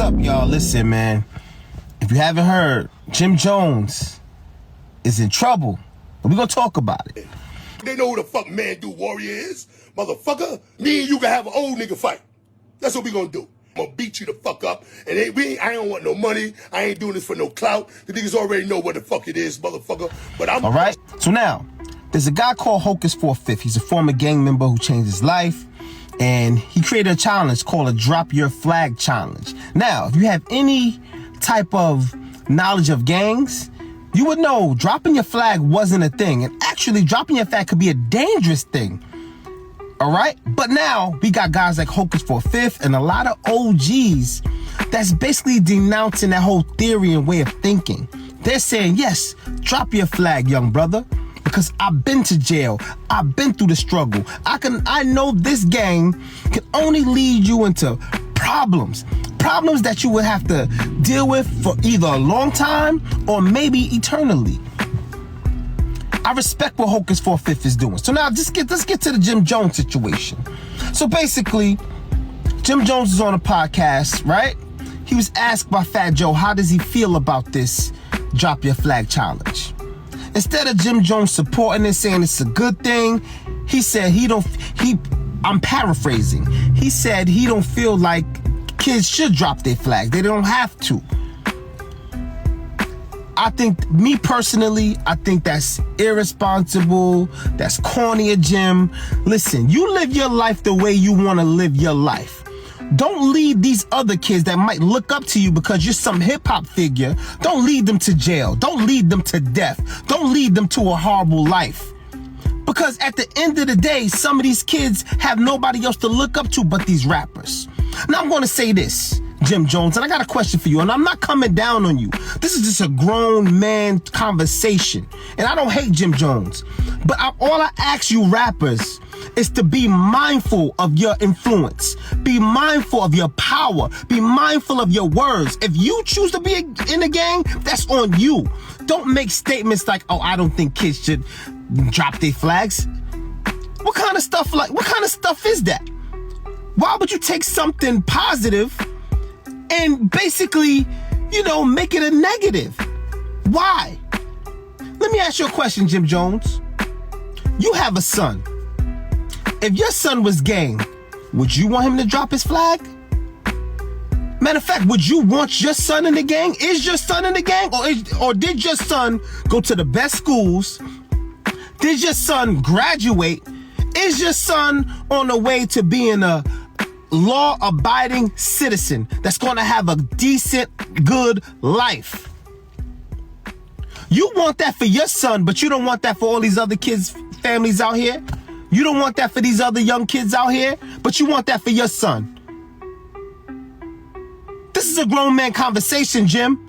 up, y'all? Listen, man. If you haven't heard, Jim Jones is in trouble. We're going to talk about it. They know who the fuck Man Do Warrior is. Motherfucker, me and you can have an old nigga fight. That's what we gonna do. I'm gonna beat you the fuck up. And I don't want no money. I ain't doing this for no clout. The niggas already know what the fuck it is, motherfucker. But I'm... All right? So now, there's a guy called Hocus 4/5. He's a former gang member who changed his life. And he created a challenge called a Drop Your Flag Challenge. Now, if you have any type of knowledge of gangs, you would know dropping your flag wasn't a thing. And actually, dropping your flag could be a dangerous thing. All right? But now, we got guys like Hocus 4/5 and a lot of OGs that's basically denouncing that whole theory and way of thinking. They're saying, yes, drop your flag, young brother. Because I've been to jail. I've been through the struggle. I know this gang can only lead you into problems. Problems that you would have to deal with for either a long time or maybe eternally. I respect what Hocus 4/5 is doing. So now let's get to the Jim Jones situation. So basically, Jim Jones is on a podcast, right? He was asked by Fat Joe, how does he feel about this Drop Your Flag Challenge? Instead of Jim Jones supporting it, saying it's a good thing, he said I'm paraphrasing. He said he don't feel like kids should drop their flags. They don't have to. I think, me personally, I think that's irresponsible. That's corny of Jim. Listen, you live your life the way you want to live your life. Don't lead these other kids that might look up to you because you're some hip-hop figure. Don't lead them to jail. Don't lead them to death. Don't lead them to a horrible life. Because at the end of the day, some of these kids have nobody else to look up to but these rappers. Now I'm going to say this, Jim Jones, and I got a question for you, and I'm not coming down on you. This is just a grown man conversation, and I don't hate Jim Jones. But all I ask you rappers is to be mindful of your influence. Be mindful of your power. Be mindful of your words. If you choose to be in a gang, that's on you. Don't make statements like, oh, I don't think kids should drop their flags. What kind of stuff is that? Why would you take something positive and basically, make it a negative? Why? Let me ask you a question, Jim Jones. You have a son. If your son was gang, would you want him to drop his flag? Matter of fact, would you want your son in the gang? Is your son in the gang? Or did your son go to the best schools? Did your son graduate? Is your son on the way to being a law-abiding citizen that's going to have a decent, good life? You want that for your son, but you don't want that for all these other kids' families out here? You don't want that for these other young kids out here, but you want that for your son. This is a grown man conversation, Jim.